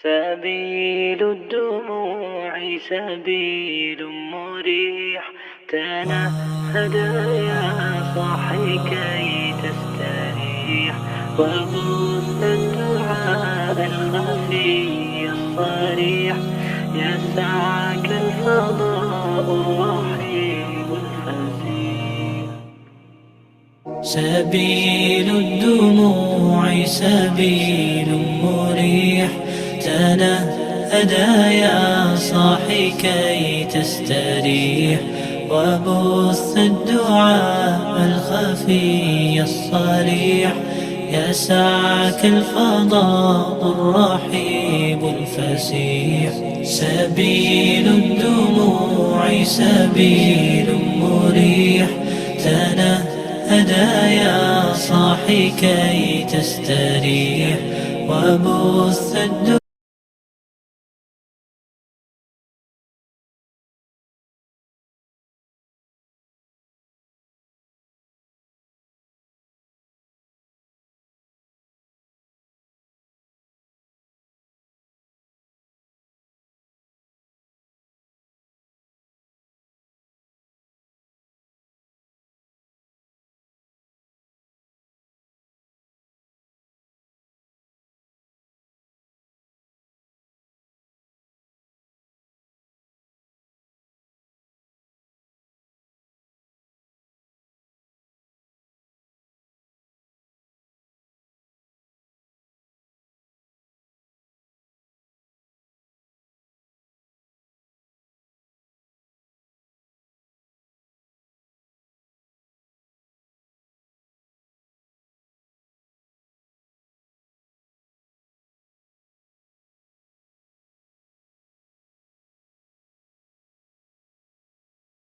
سبيل الدموع سبيل مريح، تنهد يا صاحي كي تستريح، وبث الدعاء الخفي الصريح، يسعك الفضاء الرحيم الفسيح. سبيل الدموع سبيل مريح، تنهد يا صاحي كي تستريح، وبث الدعاء الخفي الصريح، يسعك الفضاء الرحيب الفسيح. سبيل الدموع سبيل مريح، تنهد يا صاحي كي تستريح، وبث الدعاء